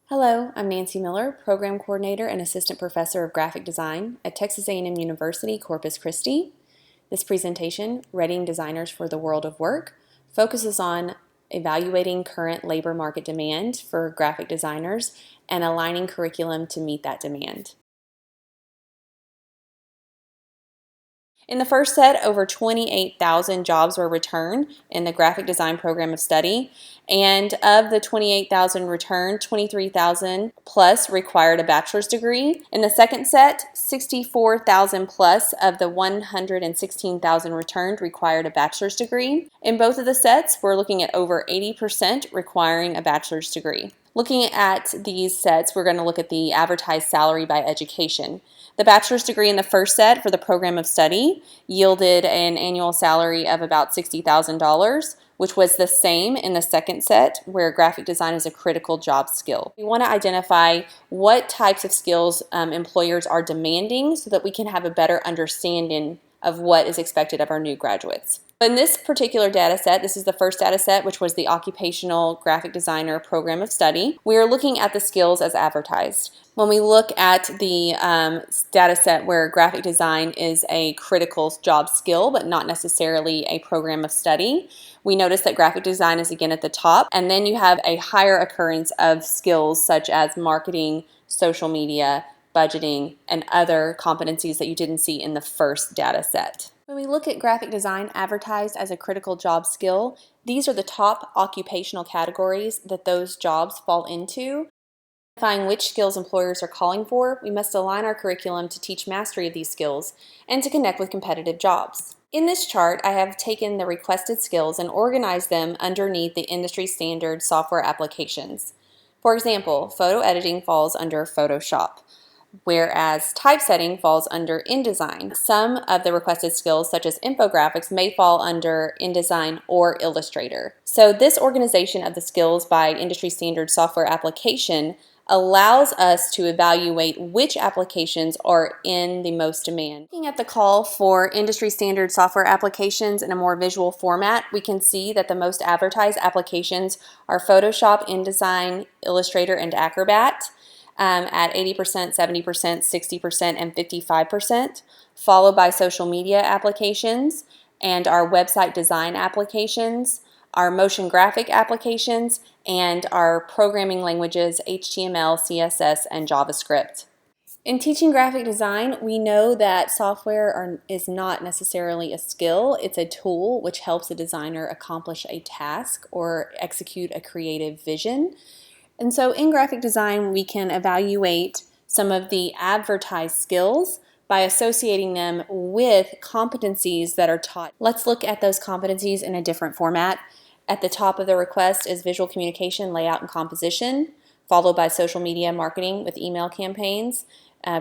Hello, I'm Nancy Miller, Program Coordinator and Assistant Professor of Graphic Design at Texas A&M University, Corpus Christi. This presentation, Readying Designers for the World of Work, focuses on evaluating current labor market demand for graphic designers and aligning curriculum to meet that demand. In the first set, over 28,000 jobs were returned in the graphic design program of study, and of the 28,000 returned, 23,000 plus required a bachelor's degree. In the second set, 64,000 plus of the 116,000 returned required a bachelor's degree. In both of the sets, we're looking at over 80% requiring a bachelor's degree. Looking at these sets, we're going to look at the advertised salary by education. The bachelor's degree in the first set for the program of study yielded an annual salary of about $60,000, which was the same in the second set, where graphic design is a critical job skill. We want to identify what types of skills employers are demanding so that we can have a better understanding of what is expected of our new graduates. In this particular data set, this is the first data set, which was the Occupational Graphic Designer Program of Study. We are looking at the skills as advertised. When we look at the data set where graphic design is a critical job skill, but not necessarily a program of study, we notice that graphic design is again at the top, and then you have a higher occurrence of skills such as marketing, social media, budgeting, and other competencies that you didn't see in the first data set. When we look at graphic design advertised as a critical job skill, these are the top occupational categories that those jobs fall into. Identifying which skills employers are calling for, we must align our curriculum to teach mastery of these skills and to connect with competitive jobs. In this chart, I have taken the requested skills and organized them underneath the industry standard software applications. For example, photo editing falls under Photoshop, whereas typesetting falls under InDesign. Some of the requested skills, such as infographics, may fall under InDesign or Illustrator. So this organization of the skills by industry standard software application allows us to evaluate which applications are in the most demand. Looking at the call for industry standard software applications in a more visual format, we can see that the most advertised applications are Photoshop, InDesign, Illustrator, and Acrobat. At 80%, 70%, 60%, and 55%, followed by social media applications and our website design applications, our motion graphic applications, and our programming languages HTML, CSS, and JavaScript. In teaching graphic design, we know that software is not necessarily a skill. It's a tool which helps a designer accomplish a task or execute a creative vision. And so in graphic design, we can evaluate some of the advertised skills by associating them with competencies that are taught. Let's look at those competencies in a different format. At the top of the request is visual communication, layout, and composition, followed by social media marketing with email campaigns.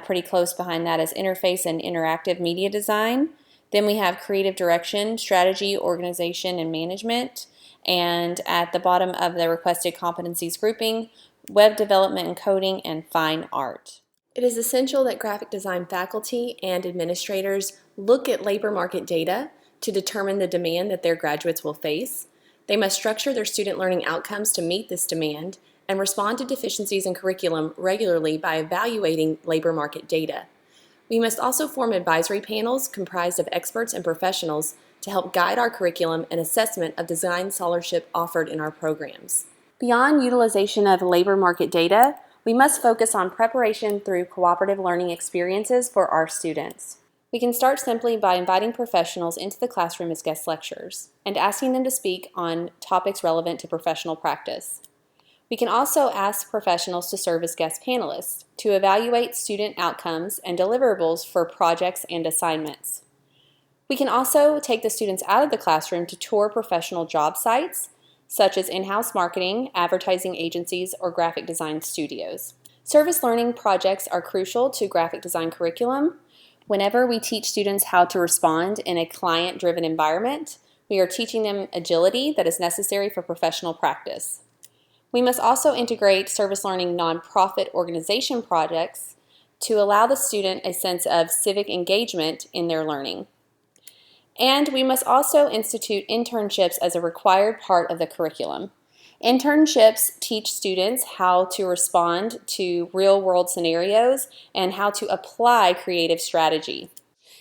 Pretty close behind that is interface and interactive media design. Then we have creative direction, strategy, organization, and management. And at the bottom of the requested competencies grouping, web development and coding, and fine art. It is essential that graphic design faculty and administrators look at labor market data to determine the demand that their graduates will face. They must structure their student learning outcomes to meet this demand and respond to deficiencies in curriculum regularly by evaluating labor market data. We must also form advisory panels comprised of experts and professionals to help guide our curriculum and assessment of design scholarship offered in our programs. Beyond utilization of labor market data, we must focus on preparation through cooperative learning experiences for our students. We can start simply by inviting professionals into the classroom as guest lecturers and asking them to speak on topics relevant to professional practice. We can also ask professionals to serve as guest panelists to evaluate student outcomes and deliverables for projects and assignments. We can also take the students out of the classroom to tour professional job sites, such as in-house marketing, advertising agencies, or graphic design studios. Service learning projects are crucial to graphic design curriculum. Whenever we teach students how to respond in a client-driven environment, we are teaching them agility that is necessary for professional practice. We must also integrate service learning nonprofit organization projects to allow the student a sense of civic engagement in their learning. And we must also institute internships as a required part of the curriculum. Internships teach students how to respond to real-world scenarios and how to apply creative strategy.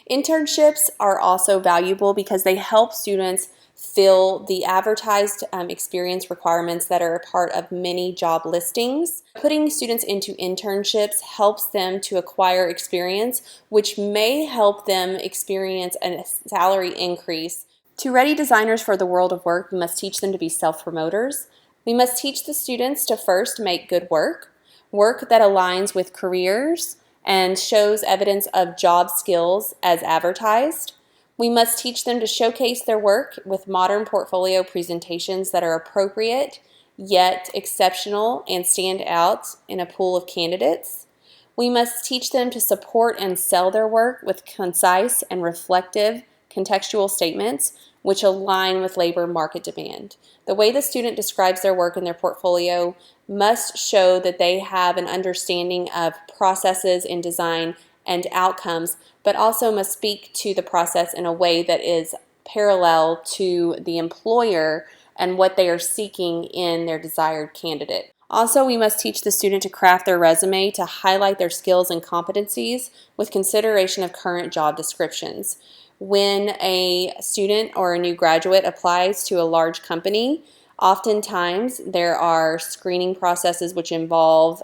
Internships are also valuable because they help students fill the advertised experience requirements that are a part of many job listings. Putting students into internships helps them to acquire experience, which may help them experience a salary increase. To ready designers for the world of work, we must teach them to be self-promoters. We must teach the students to first make good work, work that aligns with careers and shows evidence of job skills as advertised. We must teach them to showcase their work with modern portfolio presentations that are appropriate, yet exceptional and stand out in a pool of candidates. We must teach them to support and sell their work with concise and reflective contextual statements which align with labor market demand. The way the student describes their work in their portfolio must show that they have an understanding of processes in design and outcomes, but also must speak to the process in a way that is parallel to the employer and what they are seeking in their desired candidate. Also, we must teach the student to craft their resume to highlight their skills and competencies with consideration of current job descriptions. When a student or a new graduate applies to a large company, oftentimes there are screening processes which involve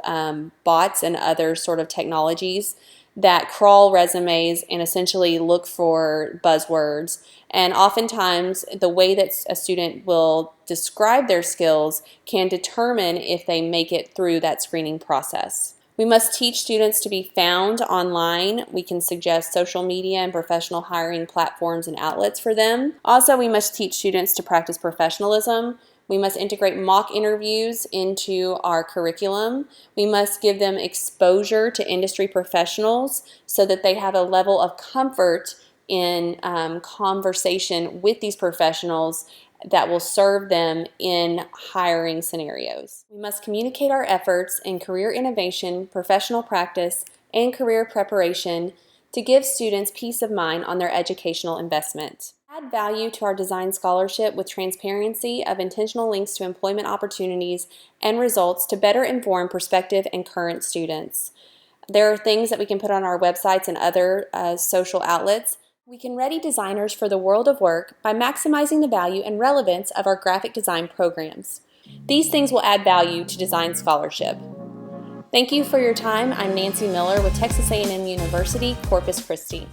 bots and other sort of technologies that crawl resumes and essentially look for buzzwords. And oftentimes the way that a student will describe their skills can determine if they make it through that screening process. We must teach students to be found online. We can suggest social media and professional hiring platforms and outlets for them. Also, we must teach students to practice professionalism. We must integrate mock interviews into our curriculum. We must give them exposure to industry professionals so that they have a level of comfort in conversation with these professionals that will serve them in hiring scenarios. We must communicate our efforts in career innovation, professional practice, and career preparation to give students peace of mind on their educational investment. Add value to our design scholarship with transparency of intentional links to employment opportunities and results to better inform prospective and current students. There are things that we can put on our websites and other social outlets. We can ready designers for the world of work by maximizing the value and relevance of our graphic design programs. These things will add value to design scholarship. Thank you for your time. I'm Nancy Miller with Texas A&M University, Corpus Christi.